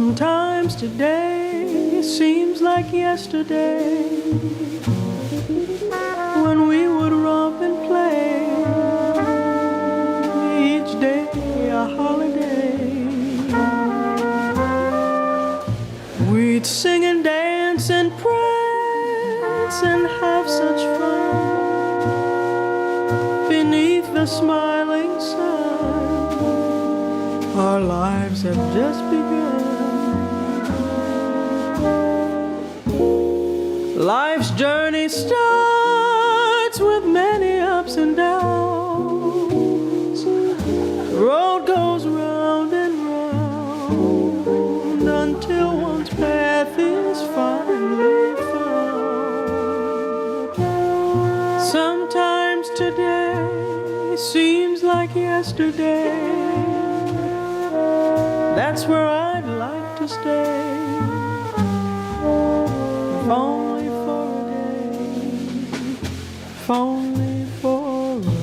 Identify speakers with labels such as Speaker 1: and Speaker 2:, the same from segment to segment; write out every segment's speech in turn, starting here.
Speaker 1: Sometimes today seems like yesterday, when we would romp and play, each day a holiday. We'd sing and dance and prance and have such fun beneath the smiling sun. Our lives have just begun. Life's journey starts with many ups and downs. The road goes round and round until one's path is finally found. Sometimes today seems like yesterday. That's where I'd like to stay, if only for a day, if only for a day.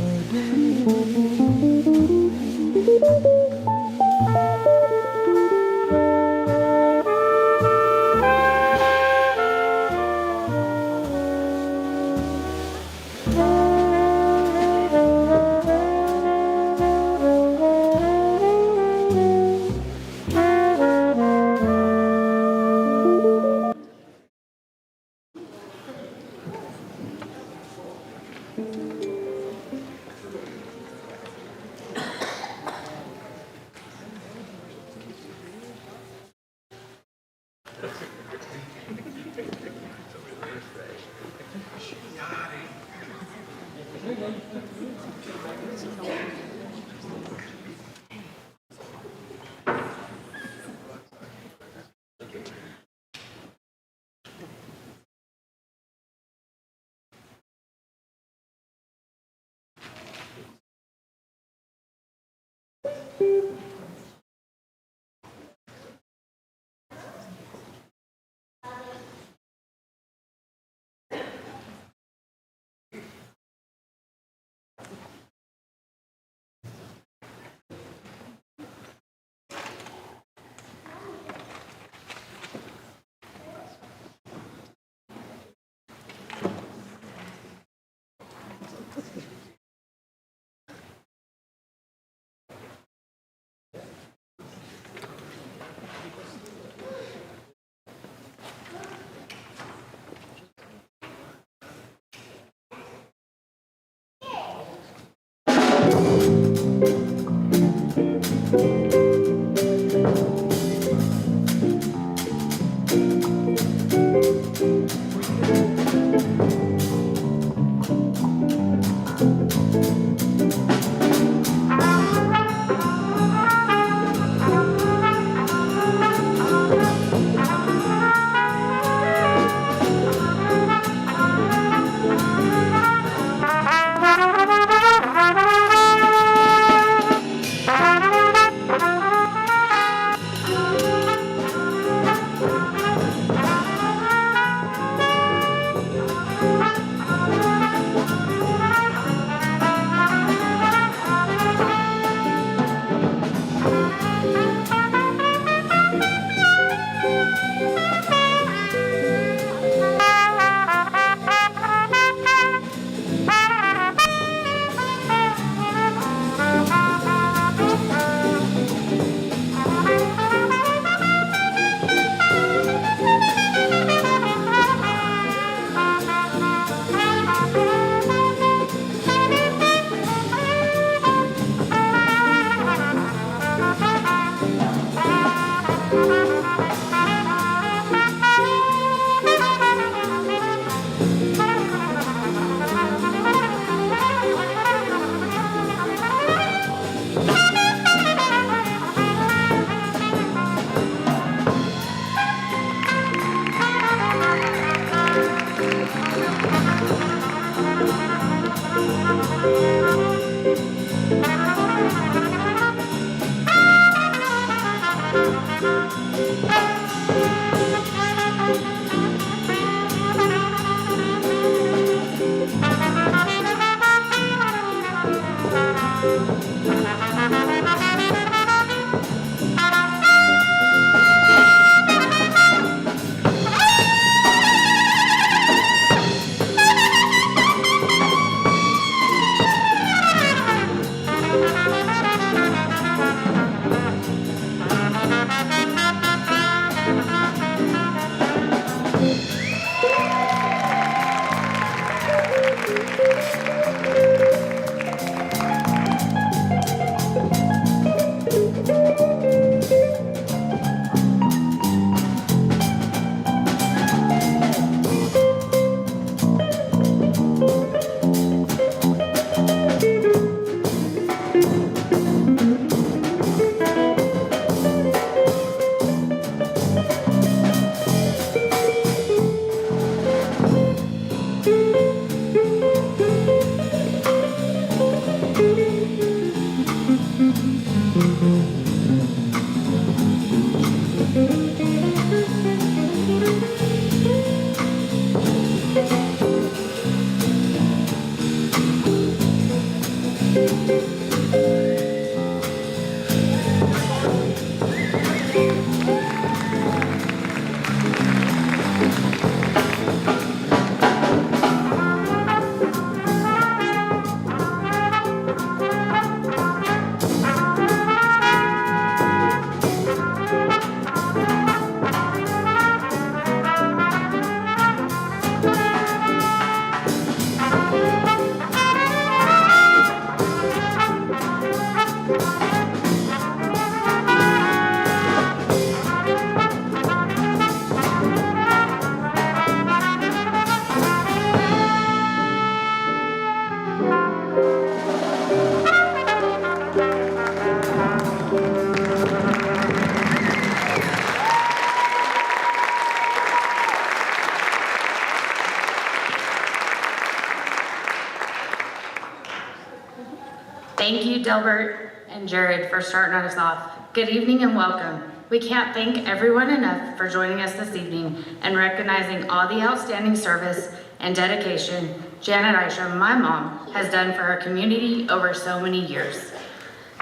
Speaker 2: Thank you, Delbert and Jared, for starting us off. Good evening and welcome. We can't thank everyone enough for joining us this evening and recognizing all the outstanding service and dedication Janet Isham, my mom, has done for her community over so many years.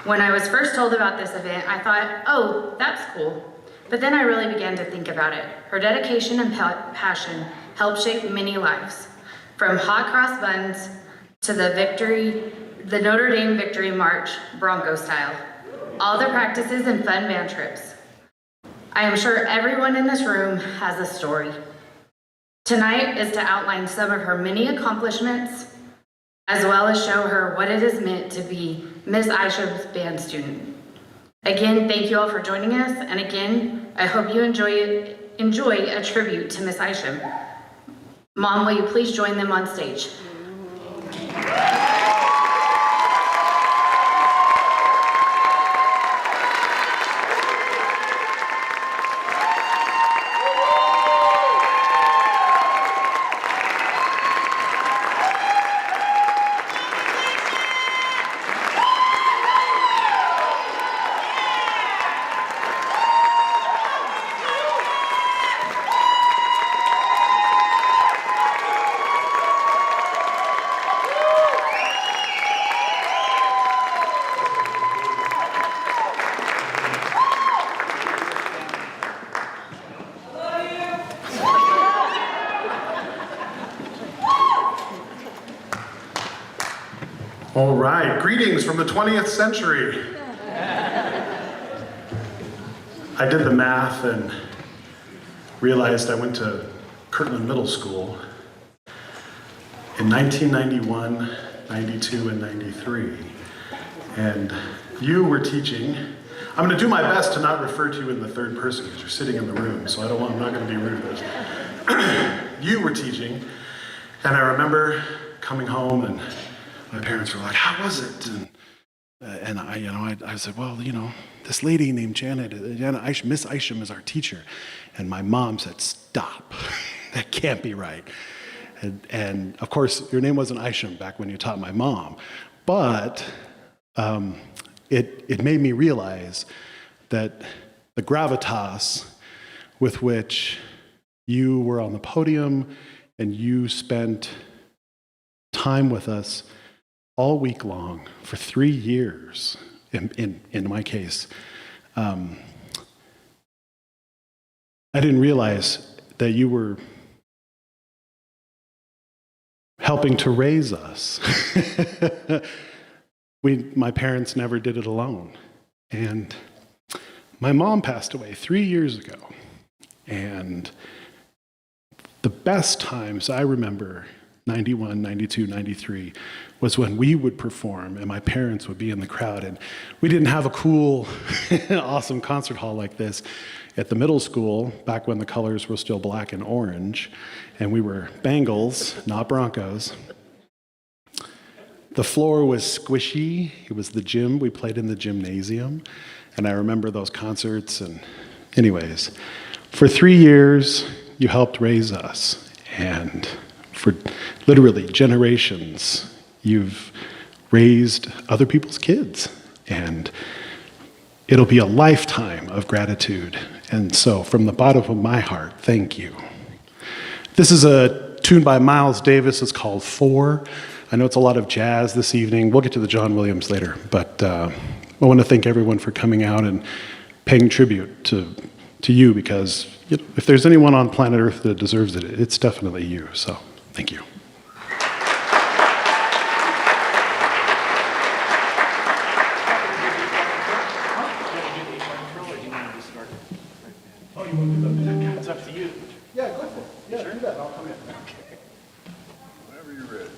Speaker 2: When I was first told about this event, I thought, oh, that's cool. But then I really began to think about it. Her dedication and passion helped shape many lives, from hot cross buns to the Notre Dame Victory March, Bronco style. All the practices and fun band trips. I am sure everyone in this room has a story. Tonight is to outline some of her many accomplishments, as well as show her what it is meant to be Miss Isham's band student. Again, thank you all for joining us, and again, I hope you enjoy a tribute to Miss Isham. Mom, will you please join them on stage?
Speaker 3: All right, greetings from the 20th century. I did the math and realized I went to Kirtland Middle School in 1991, 92, and 93. And you were teaching. I'm gonna do my best to not refer to you in the third person because you're sitting in the room, so I'm not gonna be rude. You were teaching, and I remember coming home and my parents were like, "How was it?" And I said, "Well, this lady named Janet Isham, Miss Isham is our teacher." And my mom said, "Stop, that can't be right." And of course, your name wasn't Isham back when you taught my mom, but it made me realize that the gravitas with which you were on the podium and you spent time with us all week long for 3 years, in my case. I didn't realize that you were helping to raise us. My parents never did it alone. And my mom passed away 3 years ago. And the best times I remember, 91, 92, 93, was when we would perform and my parents would be in the crowd. And we didn't have a cool, awesome concert hall like this at the middle school back when the colors were still black and orange. And we were Bengals, not Broncos. The floor was squishy. It was the gym. We played in the gymnasium. And I remember those concerts. And anyways, for 3 years, you helped raise us. And for literally generations, you've raised other people's kids. And it'll be a lifetime of gratitude. And so from the bottom of my heart, thank you. This is a tune by Miles Davis is called Four. I know it's a lot of jazz this evening. We'll get to the John Williams later, but I want to thank everyone for coming out and paying tribute to you, because if there's anyone on planet Earth that deserves it, it's definitely you. So thank you.
Speaker 1: It's up to you.
Speaker 3: Yeah, go for it. Yeah, do that. I'll come in.
Speaker 1: Whenever you're ready.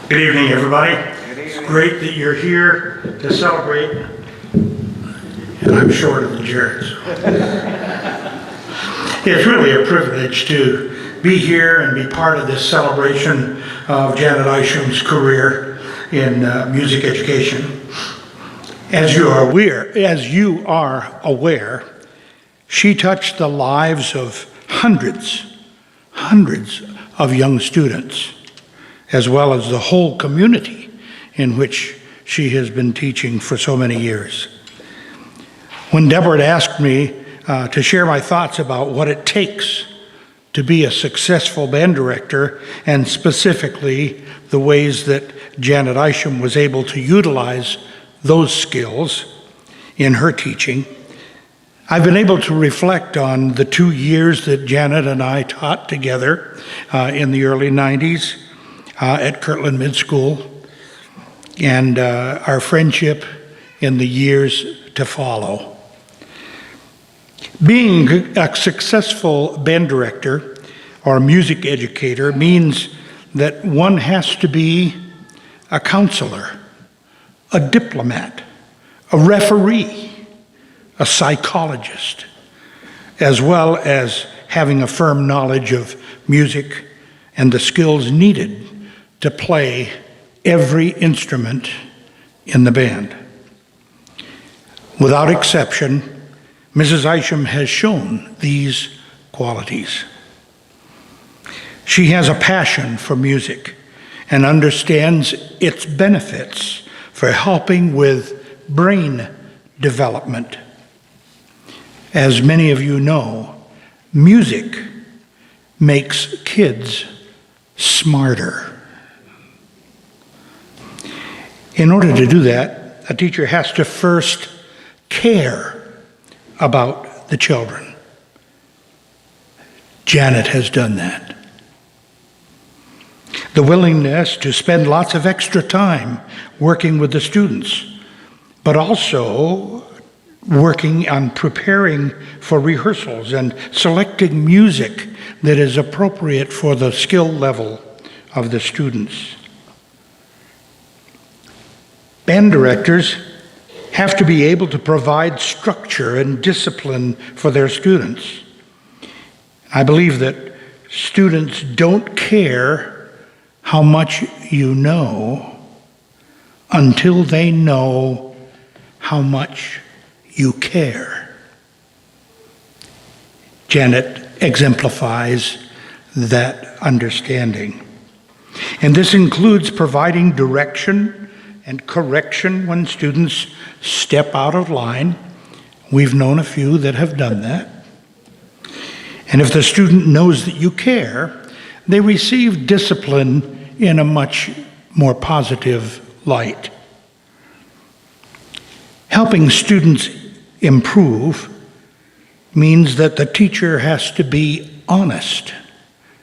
Speaker 4: Good evening, everybody. It's great that you're here to celebrate, and I'm shorter than Jared. So. It's really a privilege to be here and be part of this celebration of Janet Isham's career in music education. As you are aware, she touched the lives of hundreds of young students, as well as the whole community in which she has been teaching for so many years. When Deborah asked me to share my thoughts about what it takes to be a successful band director, and specifically the ways that Janet Isham was able to utilize those skills in her teaching, I've been able to reflect on the 2 years that Janet and I taught together in the early 90s at Kirtland Mid School, and our friendship in the years to follow. Being a successful band director or music educator means that one has to be a counselor, a diplomat, a referee, a psychologist, as well as having a firm knowledge of music and the skills needed to play every instrument in the band. Without exception, Mrs. Isham has shown these qualities. She has a passion for music and understands its benefits for helping with brain development. As many of you know, music makes kids smarter. In order to do that, a teacher has to first care about the children. Janet has done that. The willingness to spend lots of extra time working with the students, but also working on preparing for rehearsals and selecting music that is appropriate for the skill level of the students. Band directors have to be able to provide structure and discipline for their students. I believe that students don't care how much you know until they know how much you care. Janet exemplifies that understanding. And this includes providing direction and correction when students step out of line. We've known a few that have done that. And if the student knows that you care, they receive discipline in a much more positive light. Helping students improve means that the teacher has to be honest.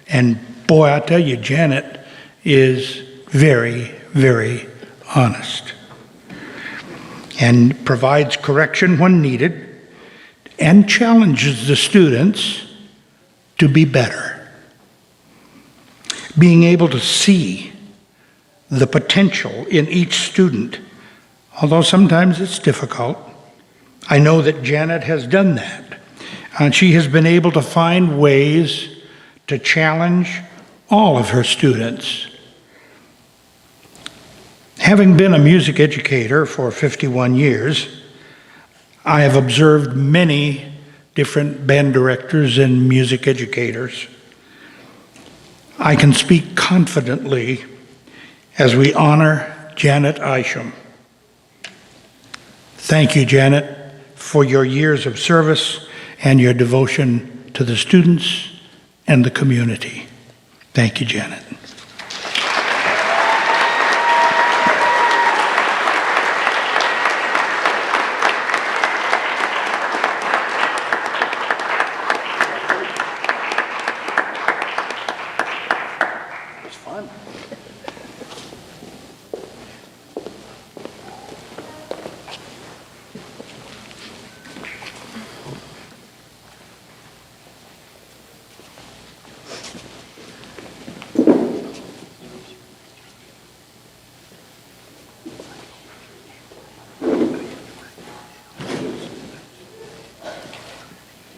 Speaker 4: And boy, I tell you, Janet is very, very honest, and provides correction when needed, and challenges the students to be better. Being able to see the potential in each student, although sometimes it's difficult, I know that Janet has done that, and she has been able to find ways to challenge all of her students. Having been a music educator for 51 years, I have observed many different band directors and music educators. I can speak confidently as we honor Janet Isham. Thank you, Janet, for your years of service and your devotion to the students and the community. Thank you, Janet.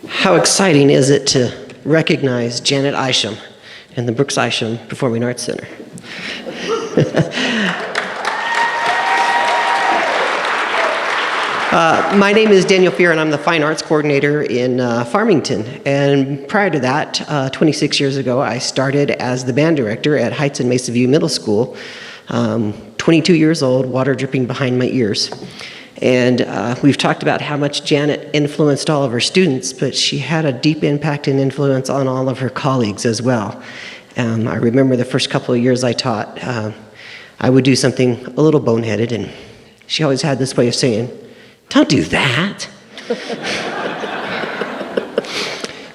Speaker 5: How exciting is it to recognize Janet Isham and the Brooks Isham Performing Arts Center? My name is Daniel Fear, and I'm the Fine Arts Coordinator in Farmington. And prior to that, 26 years ago, I started as the band director at Heights and Mesa View Middle School, 22 years old, water dripping behind my ears. And we've talked about how much Janet influenced all of her students, but she had a deep impact and influence on all of her colleagues as well. I remember the first couple of years I taught, I would do something a little boneheaded, and she always had this way of saying, "Don't do that."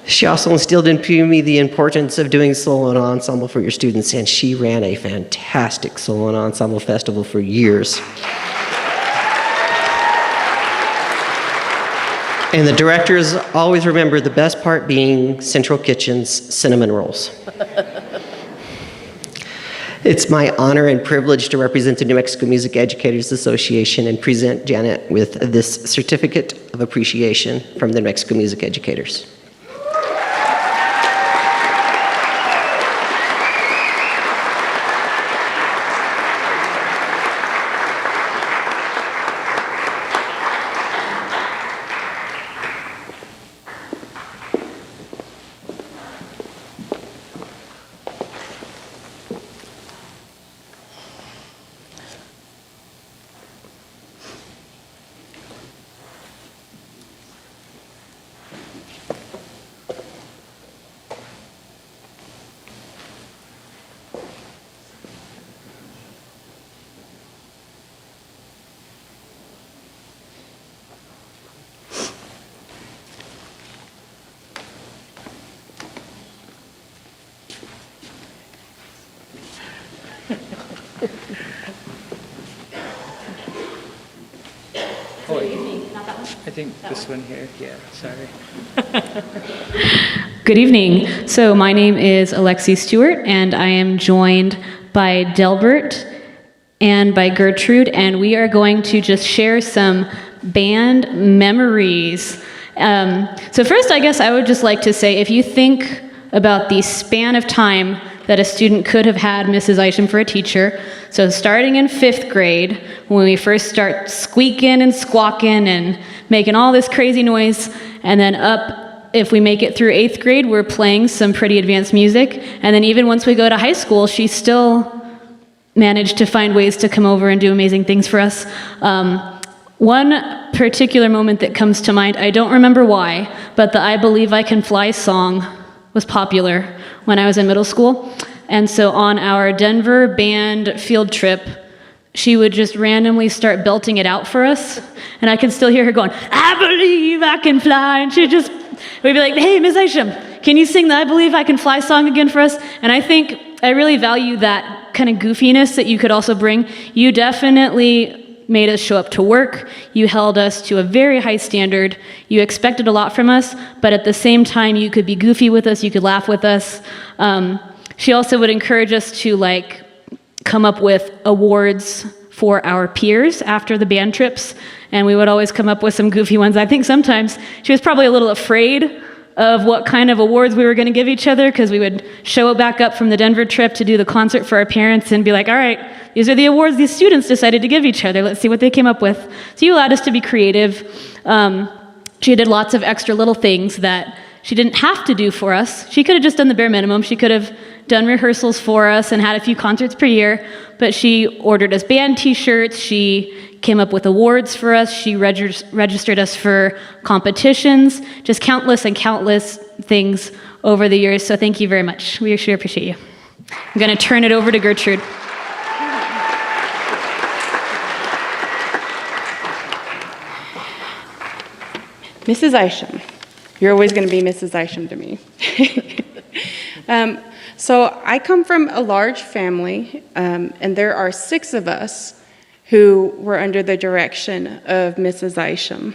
Speaker 5: She also instilled into me the importance of doing solo and ensemble for your students, and she ran a fantastic solo and ensemble festival for years. And the directors always remember the best part being Central Kitchen's cinnamon rolls. It's my honor and privilege to represent the New Mexico Music Educators Association and present Janet with this certificate of appreciation from the New Mexico Music Educators.
Speaker 1: I think this one here, yeah, sorry.
Speaker 6: Good evening. So my name is Alexi Stewart, and I am joined by Delbert and by Gertrude, and we are going to just share some band memories. So first, I guess I would just like to say, if you think about the span of time that a student could have had Mrs. Isham for a teacher, so starting in 5th grade, when we first start squeaking and squawking and making all this crazy noise, and then up, if we make it through 8th grade, we're playing some pretty advanced music, and then even once we go to high school, she still managed to find ways to come over and do amazing things for us. One particular moment that comes to mind, I don't remember why, but the I Believe I Can Fly song was popular when I was in middle school. And so on our Denver band field trip, she would just randomly start belting it out for us. And I could still hear her going, "I believe I can fly." And we'd be like, "Hey, Ms. Isham, can you sing the I Believe I Can Fly song again for us?" And I think I really value that kind of goofiness that you could also bring. You definitely made us show up to work. You held us to a very high standard. You expected a lot from us, but at the same time, you could be goofy with us, you could laugh with us. She also would encourage us to come up with awards for our peers after the band trips, and we would always come up with some goofy ones. I think sometimes she was probably a little afraid of what kind of awards we were going to give each other, because we would show back up from the Denver trip to do the concert for our parents and be like, "All right, these are the awards these students decided to give each other. Let's see what they came up with." So you allowed us to be creative. She did lots of extra little things that she didn't have to do for us. She could have just done the bare minimum. She could have done rehearsals for us and had a few concerts per year, but she ordered us band t-shirts. She came up with awards for us. She registered us for competitions, just countless and countless things over the years. So thank you very much. We sure appreciate you. I'm going to turn it over to Gertrude.
Speaker 7: Mrs. Isham. You're always going to be Mrs. Isham to me. So I come from a large family, and there are 6 of us who were under the direction of Mrs. Isham.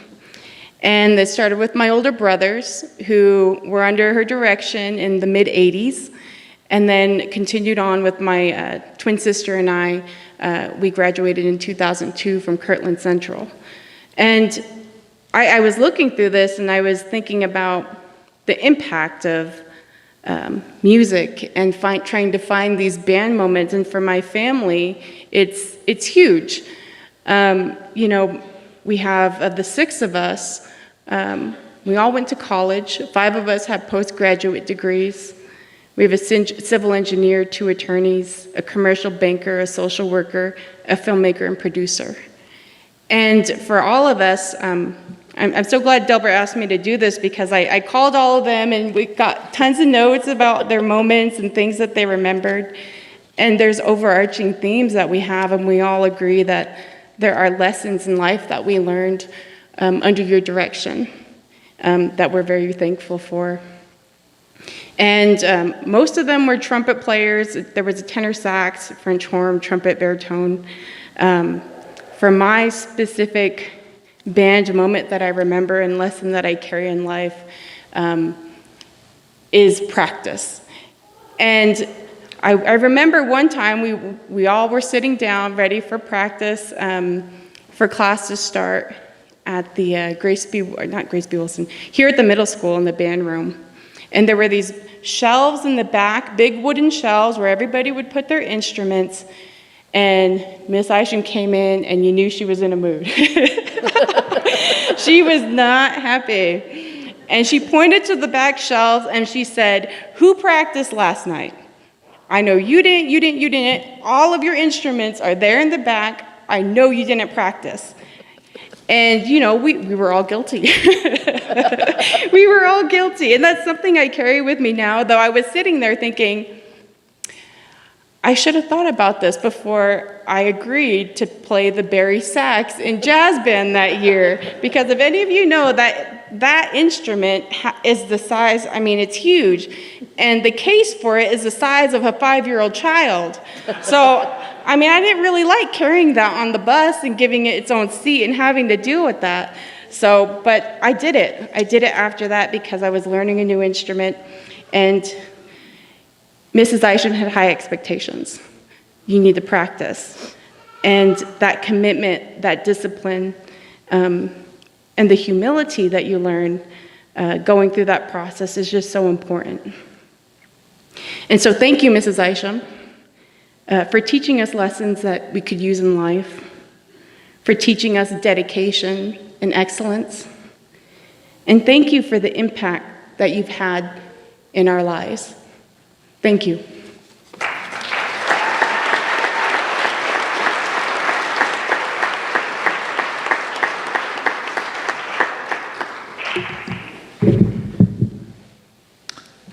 Speaker 7: And it started with my older brothers, who were under her direction in the mid-'80s, and then continued on with my twin sister and I. We graduated in 2002 from Kirtland Central. And I was looking through this, and I was thinking about the impact of music and trying to find these band moments. And for my family, it's huge. We have, of the 6 of us, we all went to college. 5 of us have postgraduate degrees. We have a civil engineer, 2 attorneys, a commercial banker, a social worker, a filmmaker, and producer. And for all of us, I'm so glad Delbert asked me to do this, because I called all of them and we got tons of notes about their moments and things that they remembered. And there's overarching themes that we have, and we all agree that there are lessons in life that we learned under your direction that we're very thankful for. And most of them were trumpet players. There was a tenor sax, French horn, trumpet, baritone. For my specific band moment that I remember and lesson that I carry in life is practice. And I remember one time we all were sitting down ready for practice for class to start at the not Grace B. Wilson, here at the middle school in the band room. And there were these shelves in the back, big wooden shelves where everybody would put their instruments. And Miss Isham came in and you knew she was in a mood. She was not happy. And she pointed to the back shelves and she said, "Who practiced last night? I know you didn't. All of your instruments are there in the back. I know you didn't practice." And, you know, we were all guilty. We were all guilty. And that's something I carry with me now, though I was sitting there thinking, I should have thought about this before I agreed to play the Barry sax in jazz band that year. Because if any of you know that instrument is the size, I mean, it's huge. And the case for it is the size of a 5-year-old child. So, I mean, I didn't really like carrying that on the bus and giving it its own seat and having to deal with that. So, but I did it. I did it after that because I was learning a new instrument. And Mrs. Isham had high expectations. You need to practice. And that commitment, that discipline, and the humility that you learn going through that process is just so important. And so thank you, Mrs. Isham, for teaching us lessons that we could use in life, for teaching us dedication and excellence. And thank you for the impact that you've had in our lives. Thank you.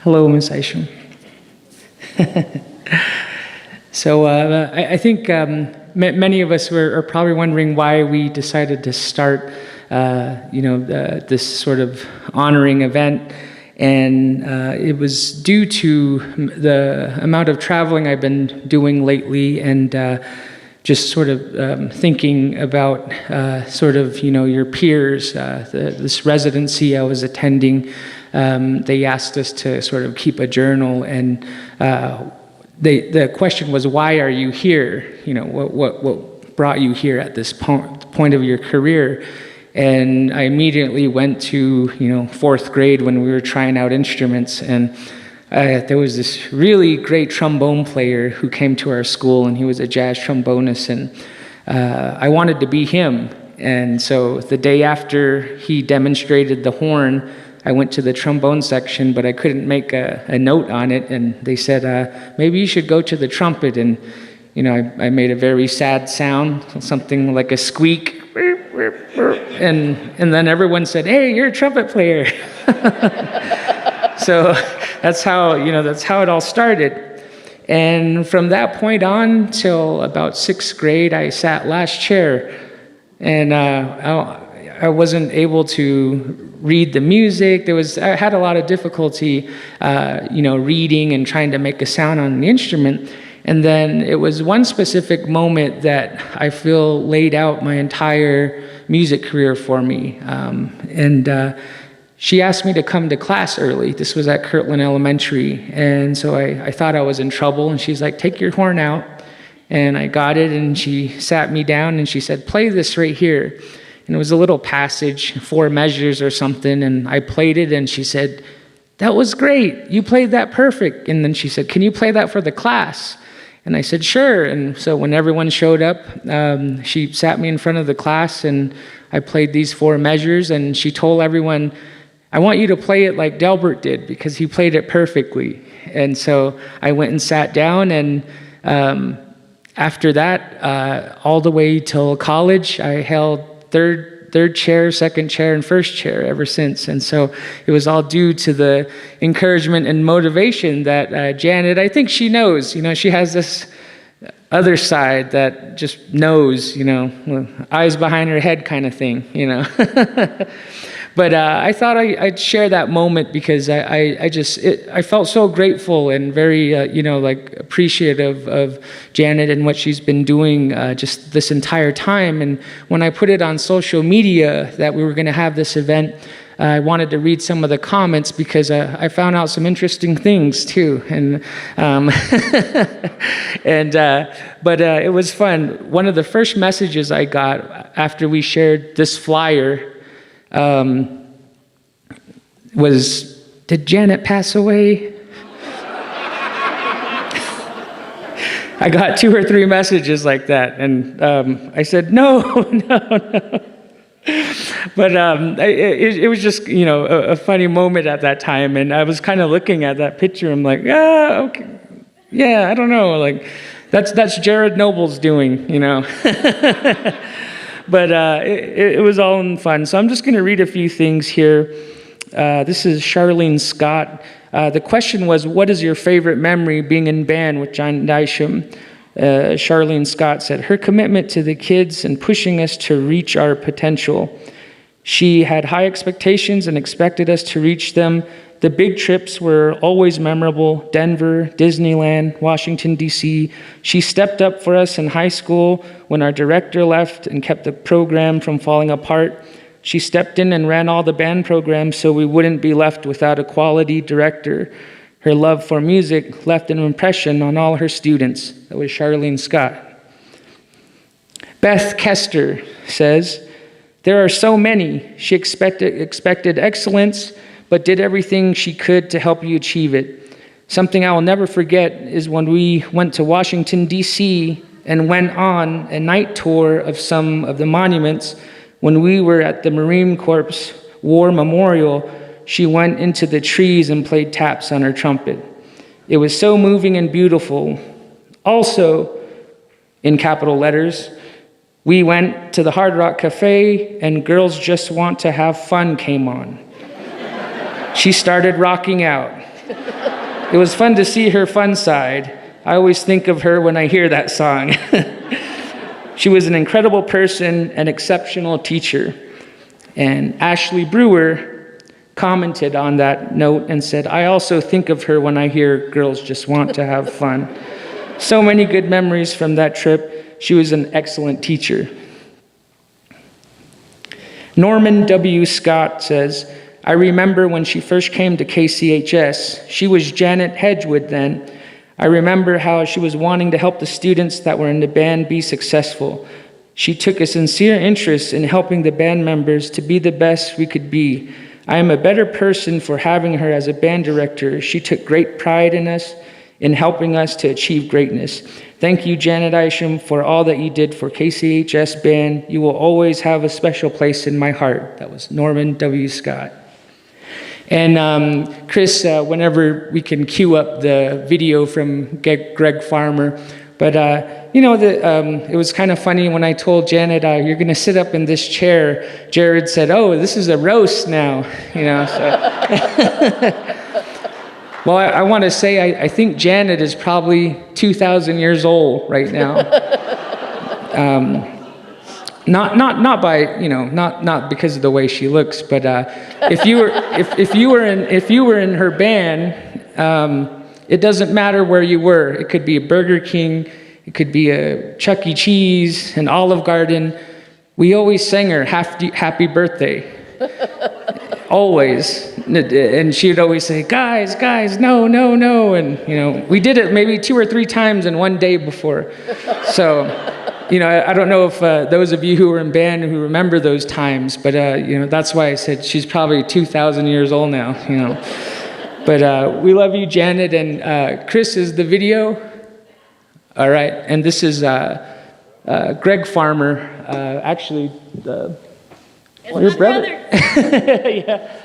Speaker 8: Hello, Ms. Isham. So I think many of us are probably wondering why we decided to start, this sort of honoring event. And it was due to the amount of traveling I've been doing lately, and just sort of thinking about your peers. This residency I was attending, they asked us to sort of keep a journal, and the question was, why are you here? You know, what brought you here at this point of your career? And I immediately went to, 4th grade when we were trying out instruments, and there was this really great trombone player who came to our school, and he was a jazz trombonist, and I wanted to be him. And so the day after he demonstrated the horn, I went to the trombone section, but I couldn't make a note on it, and they said, maybe you should go to the trumpet. And, I made a very sad sound, something like a squeak. And then everyone said, "Hey, you're a trumpet player." So that's how it all started. And from that point on till about 6th grade, I sat last chair, and I wasn't able to read the music. I had a lot of difficulty, reading and trying to make a sound on the instrument. And then it was one specific moment that I feel laid out my entire music career for me. She asked me to come to class early. This was at Kirtland Elementary. And so I thought I was in trouble. And she's like, "Take your horn out." And I got it, and she sat me down and she said, "Play this right here." And it was a little passage, 4 measures or something. And I played it, and she said, "That was great. You played that perfect." And then she said, "Can you play that for the class?" And I said, "Sure." And so when everyone showed up, she sat me in front of the class, and I played these 4 measures, and she told everyone, "I want you to play it like Delbert did, because he played it perfectly." And so I went and sat down, and after that, all the way till college, I held third chair, second chair, and first chair ever since. And so it was all due to the encouragement and motivation that Janet, I think she knows, she has this other side that just knows, eyes behind her head kind of thing, But I thought I'd share that moment because I felt so grateful and very, appreciative of Janet and what she's been doing just this entire time. And when I put it on social media that we were going to have this event, I wanted to read some of the comments because I found out some interesting things too. And but it was fun. One of the first messages I got after we shared this flyer was, "Did Janet pass away?" I got 2 or 3 messages like that, and I said, no. But it was just, a funny moment at that time, and I was kind of looking at that picture. I'm like, okay, yeah, I don't know, like that's Jared Noble's doing, But it was all in fun. So I'm just going to read a few things here. This is Charlene Scott. The question was, what is your favorite memory being in band with John Isham? Charlene Scott said, her commitment to the kids and pushing us to reach our potential. She had high expectations and expected us to reach them. The big trips were always memorable: Denver, Disneyland, Washington, D.C. She stepped up for us in high school when our director left and kept the program from falling apart. She stepped in and ran all the band programs so we wouldn't be left without a quality director. Her love for music left an impression on all her students. That was Charlene Scott. Beth Kester says, there are so many. She expected excellence, but did everything she could to help you achieve it. Something I will never forget is when we went to Washington, D.C. and went on a night tour of some of the monuments. When we were at the Marine Corps War Memorial, she went into the trees and played taps on her trumpet. It was so moving and beautiful. Also, in capital letters, we went to the Hard Rock Cafe and Girls Just Want to Have Fun came on. She started rocking out. It was fun to see her fun side. I always think of her when I hear that song. She was an incredible person, an exceptional teacher. And Ashley Brewer commented on that note and said, I also think of her when I hear Girls Just Want to Have Fun. So many good memories from that trip. She was an excellent teacher. Norman W. Scott says, I remember when she first came to KCHS. She was Janet Hedgewood then. I remember how she was wanting to help the students that were in the band be successful. She took a sincere interest in helping the band members to be the best we could be. I am a better person for having her as a band director. She took great pride in us, in helping us to achieve greatness. Thank you, Janet Isham, for all that you did for KCHS Band. You will always have a special place in my heart. That was Norman W. Scott. And Chris, whenever we can cue up the video from Greg Farmer, but it was kind of funny when I told Janet, you're going to sit up in this chair. Jared said, oh, this is a roast now, So. Well, I want to say I think Janet is probably 2,000 years old right now. Not by not because of the way she looks, but if you were in her band, it doesn't matter where you were. It could be a Burger King, it could be a Chuck E. Cheese, an Olive Garden. We always sang her happy birthday. Always. And she'd always say, guys, no. And, we did it maybe 2 or 3 times in one day before. So, I don't know if those of you who were in band who remember those times, but, that's why I said she's probably 2,000 years old now, But we love you, Janet. And Chris is the video. All right. And this is Greg Farmer, actually, your brother. Yeah.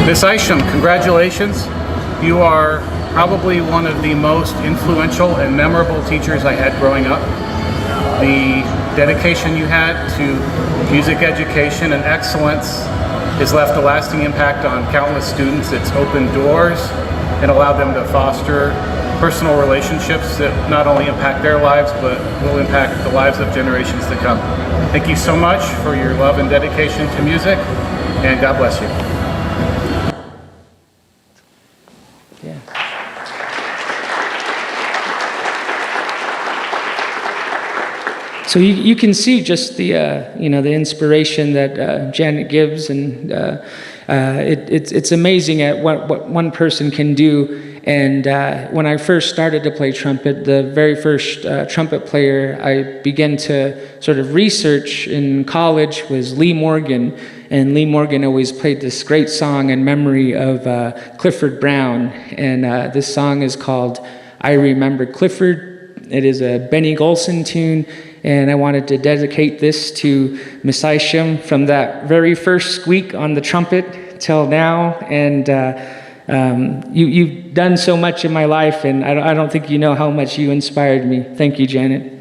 Speaker 9: Miss Isham, congratulations. You are probably one of the most influential and memorable teachers I had growing up. The dedication you had to music education and excellence has left a lasting impact on countless students. It's opened doors and allowed them to foster personal relationships that not only impact their lives, but will impact the lives of generations to come. Thank you so much for your love and dedication to music, and God bless you.
Speaker 8: So you can see just the the inspiration that Janet gives, and it's amazing at what one person can do. And when I first started to play trumpet, the very first trumpet player I began to sort of research in college was Lee Morgan. And Lee Morgan always played this great song in memory of Clifford Brown. And this song is called I Remember Clifford. It is a Benny Golson tune. And I wanted to dedicate this to Miss Isham from that very first squeak on the trumpet till now. And you've done so much in my life, and I don't think you know how much you inspired me. Thank you, Janet.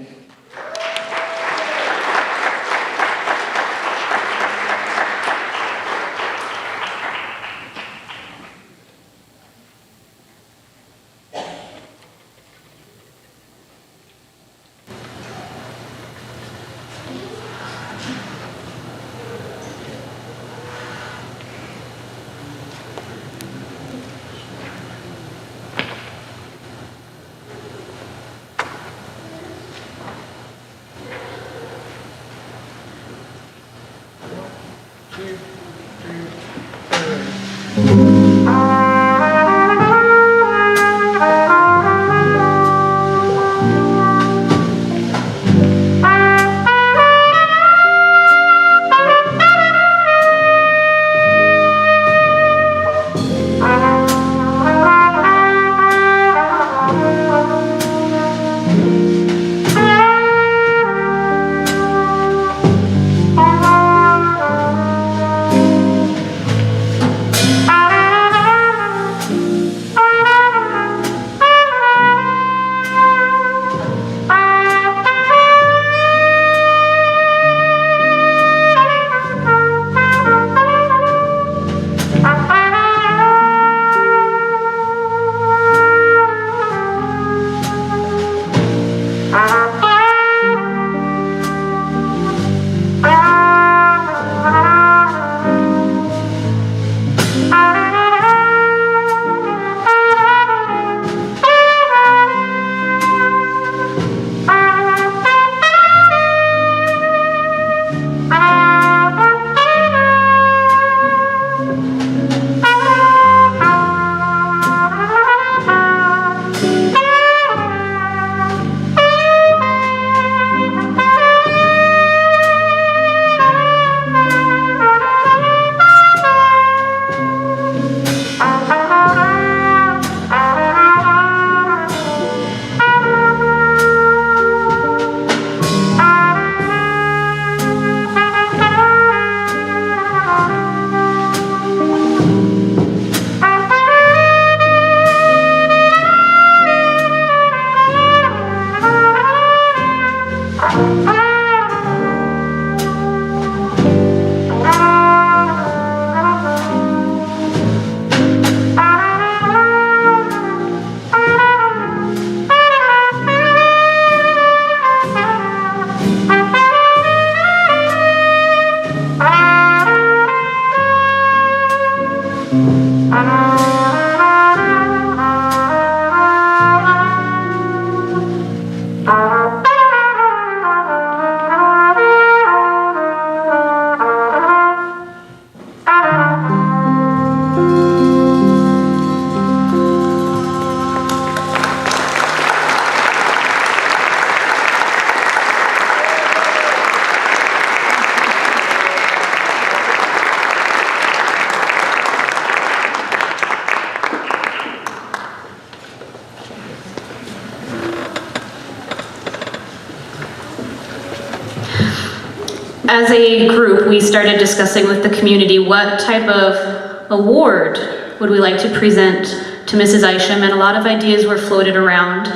Speaker 6: As a group, we started discussing with the community what type of award would we like to present to Mrs. Isham? And a lot of ideas were floated around.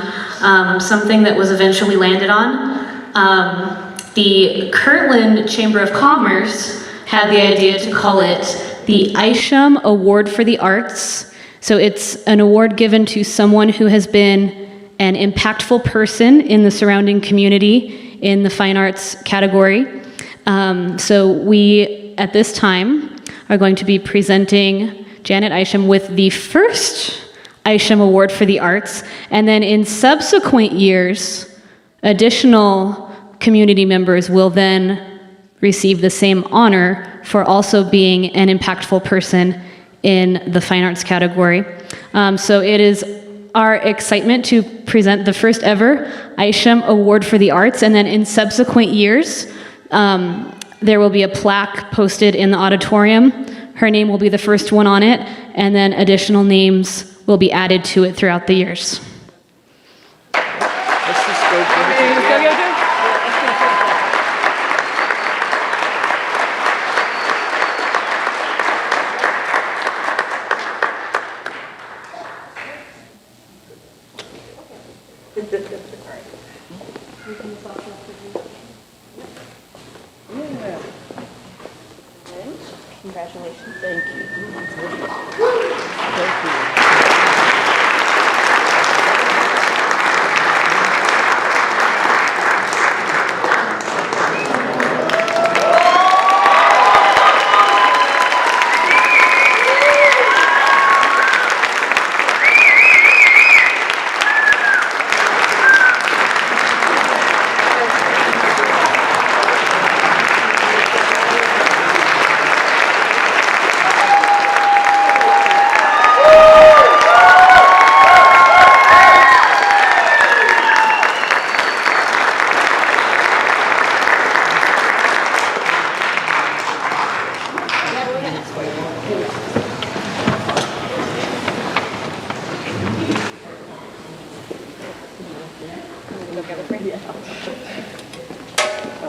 Speaker 6: Something that was eventually landed on. The Kirtland Chamber of Commerce had the idea to call it the Isham Award for the Arts. So it's an award given to someone who has been an impactful person in the surrounding community in the fine arts category. So we, at this time, are going to be presenting Janet Isham with the first Isham Award for the Arts, and then in subsequent years, additional community members will then receive the same honor for also being an impactful person in the fine arts category. So it is our excitement to present the first ever Isham Award for the Arts, and then in subsequent years, there will be a plaque posted in the auditorium. Her name will be the first one on it, and then additional names will be added to it throughout the years.
Speaker 10: Congratulations. Thank you.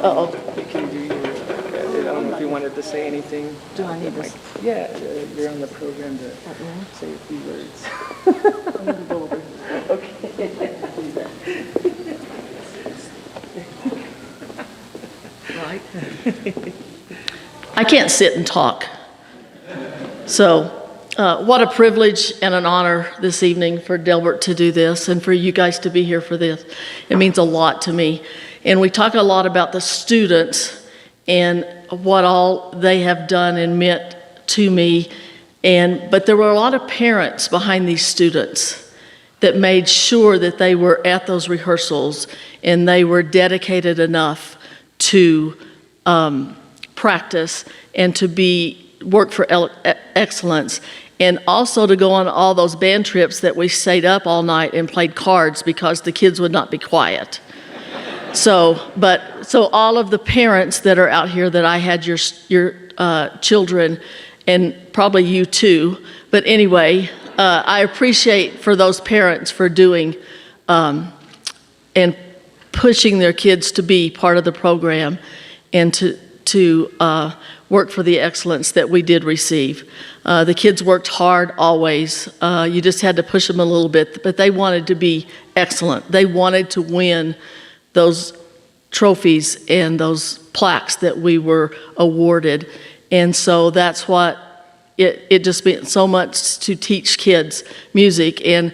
Speaker 10: Uh-oh.
Speaker 8: You can do your, I don't know if you wanted to say anything.
Speaker 10: Do I need this?
Speaker 8: Yeah, you're on the program to say a few words.
Speaker 10: Right. I can't sit and talk. So, what a privilege and an honor this evening for Delbert to do this and for you guys to be here for this. It means a lot to me. And we talk a lot about the students and what all they have done and meant to me. But there were a lot of parents behind these students that made sure that they were at those rehearsals and they were dedicated enough to practice and to work for excellence, and also to go on all those band trips that we stayed up all night and played cards because the kids would not be quiet. So all of the parents that are out here that I had your children, and probably you too, but anyway, I appreciate for those parents for doing and pushing their kids to be part of the program and to work for the excellence that we did receive. The kids worked hard always. You just had to push them a little bit, but they wanted to be excellent. They wanted to win those trophies and those plaques that we were awarded. And so that's what it just meant so much to teach kids music. And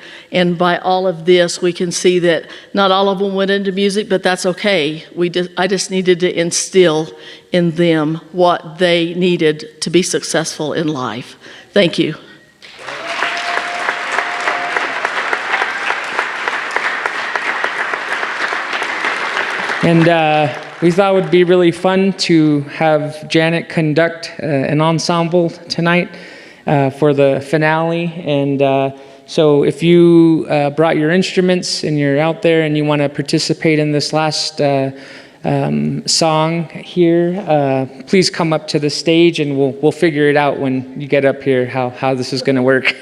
Speaker 10: by all of this, we can see that not all of them went into music, but that's okay. I just needed to instill in them what they needed to be successful in life. Thank you.
Speaker 8: And we thought it would be really fun to have Janet conduct an ensemble tonight for the finale. And so if you brought your instruments and you're out there and you want to participate in this last song here, please come up to the stage and we'll figure it out when you get up here how this is going to work.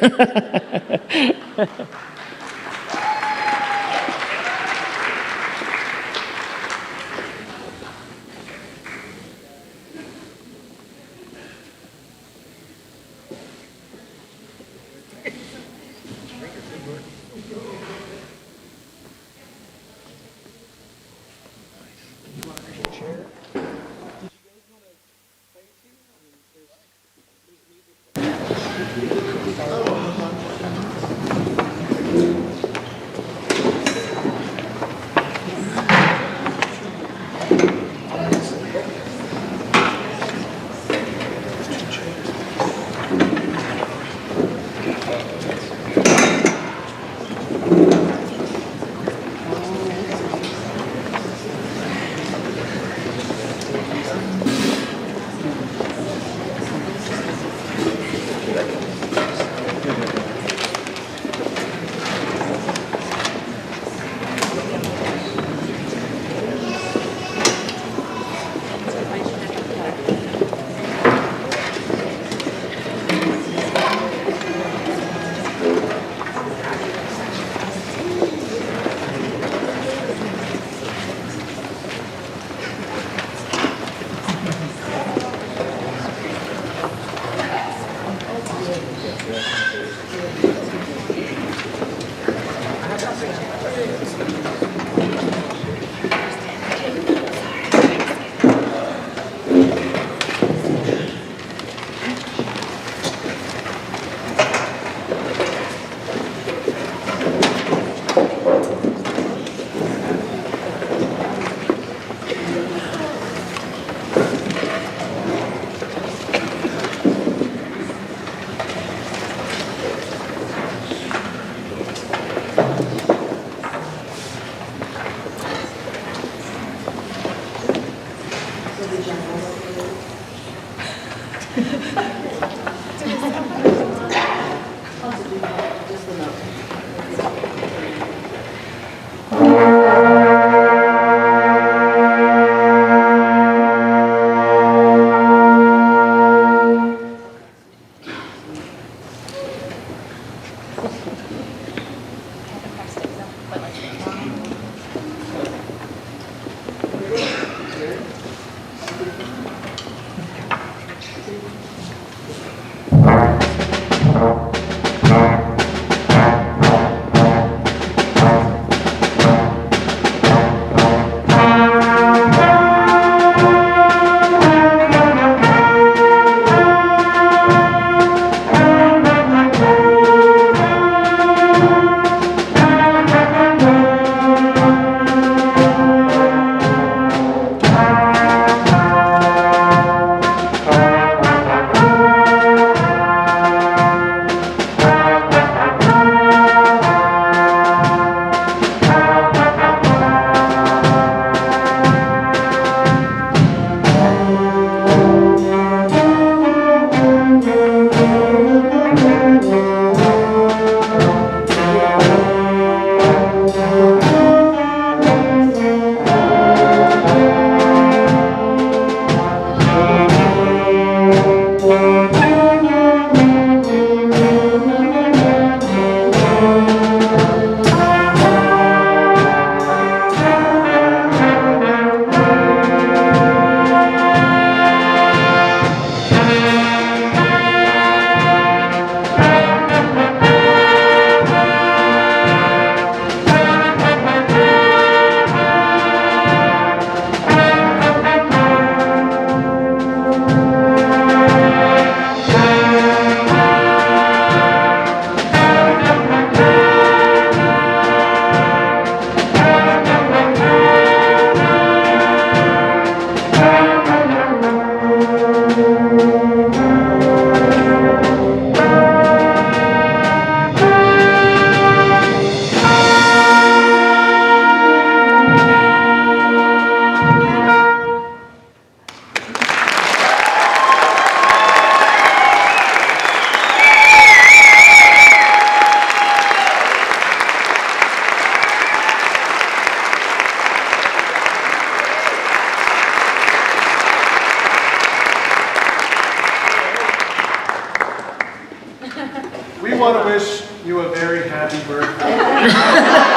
Speaker 3: We want to wish you a very happy birthday.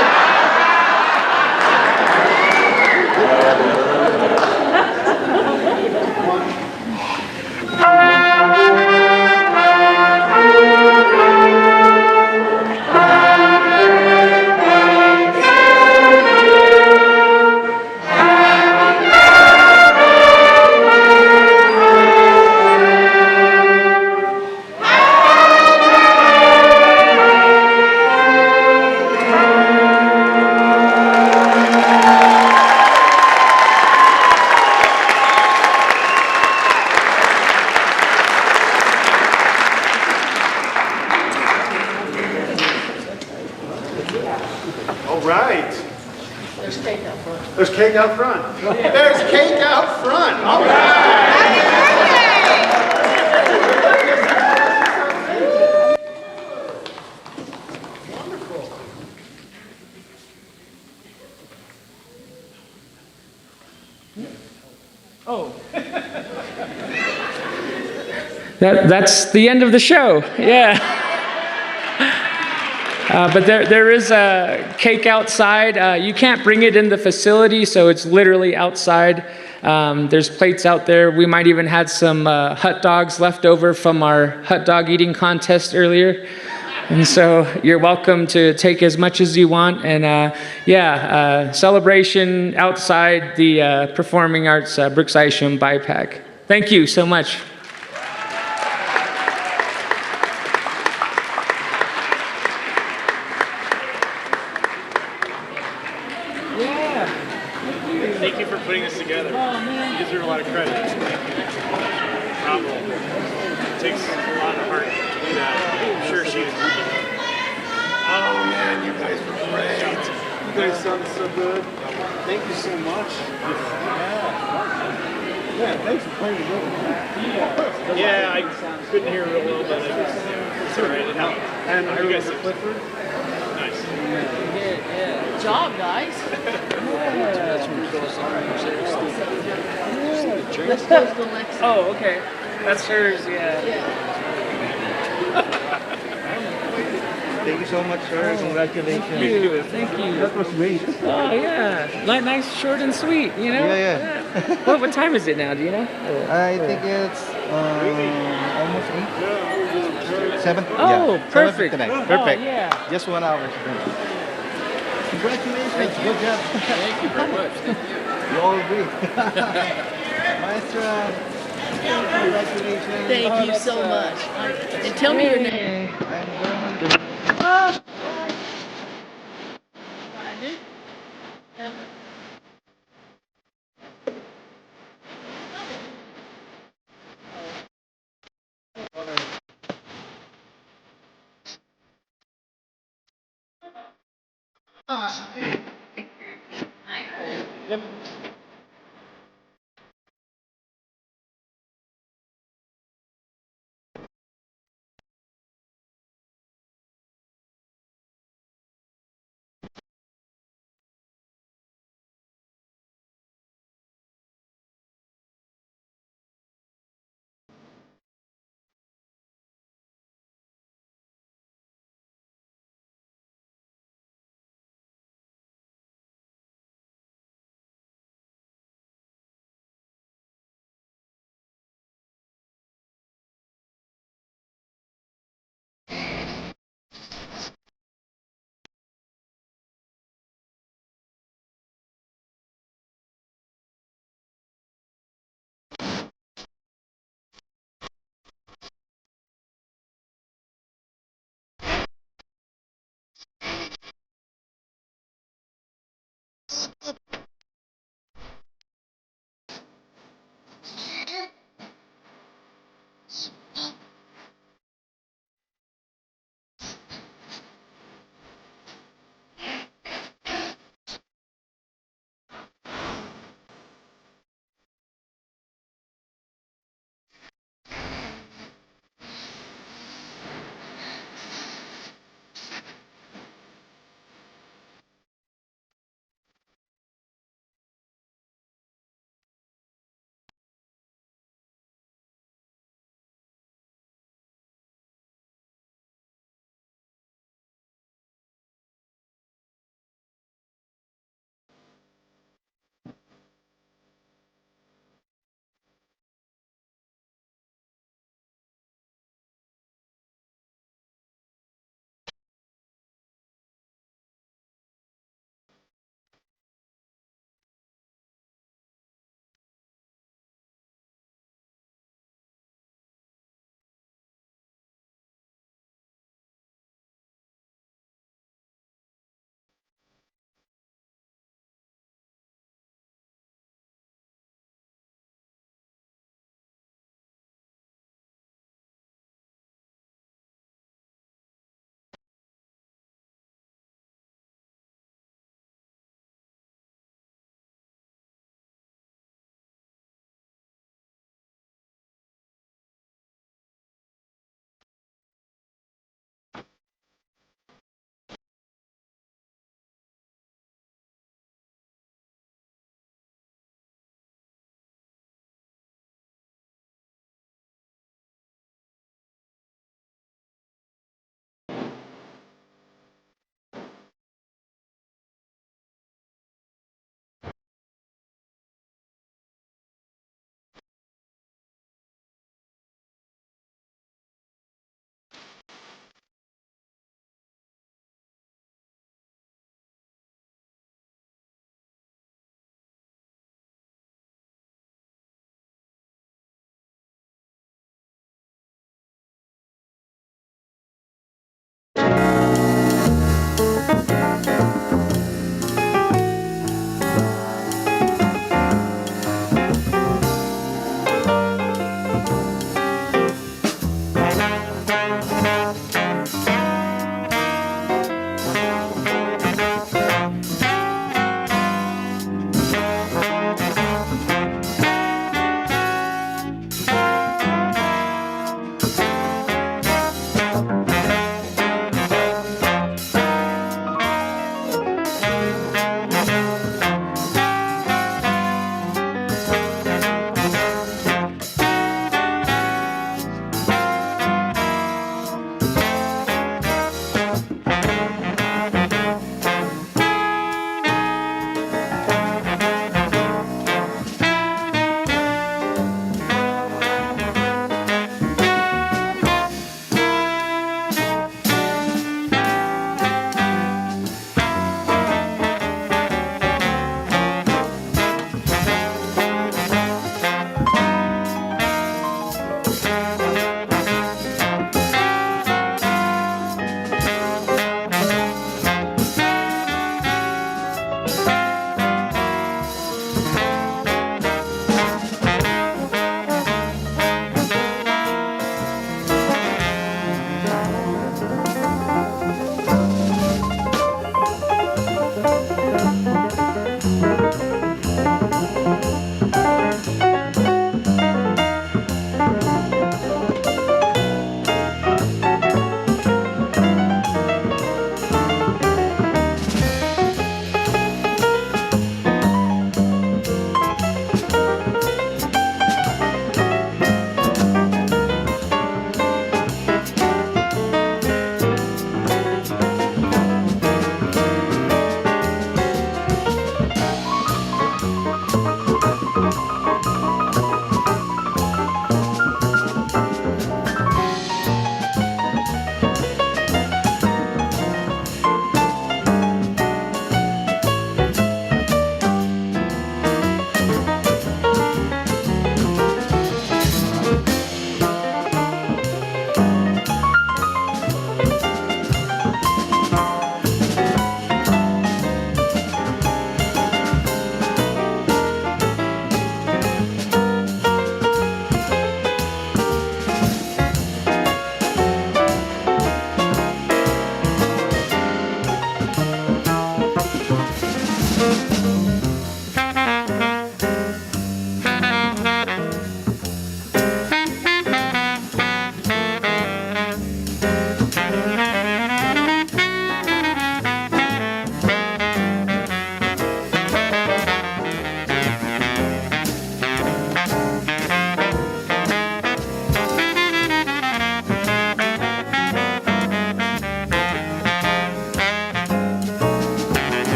Speaker 3: All right.
Speaker 10: There's cake out front.
Speaker 3: There's cake out front. There's cake out front. All right.
Speaker 8: That's the end of the show. Yeah. But there is a cake outside. You can't bring it in the facility, so it's literally outside. There's plates out there. We might even had some hot dogs left over from our hot dog eating contest earlier. And so you're welcome to take as much as you want. And celebration outside the Performing Arts Brooks Isham BIPAC. Thank you so much.
Speaker 1: Thank you for putting this together. You deserve a lot of credit. Bravo. It takes a lot of heart to do that. I'm sure she did.
Speaker 3: Oh man, you guys were great. You guys sound so good. Thank you so much. Yeah, thanks for playing the role.
Speaker 1: Yeah, I couldn't hear real well, but it's all right. It happened.
Speaker 3: And I was Clifford.
Speaker 1: Nice.
Speaker 10: Good job, guys. This goes to Lexi.
Speaker 8: Oh, okay. That's hers, yeah.
Speaker 11: Thank you so much, sir. Congratulations.
Speaker 8: Thank you.
Speaker 11: That was great.
Speaker 8: Oh, yeah. Nice, short and sweet, you know?
Speaker 11: Yeah.
Speaker 8: What time is it now, do you know?
Speaker 11: I think it's almost 8. 7?
Speaker 8: Oh,
Speaker 11: Yeah.
Speaker 8: perfect.
Speaker 11: 7:59. Perfect.
Speaker 8: Oh, yeah.
Speaker 11: Just 1 hour. Congratulations. Good job.
Speaker 1: Thank you very much. Thank you.
Speaker 11: You all agree. Maestra. Congratulations.
Speaker 10: Thank you so much. And tell me your name.
Speaker 11: Yep.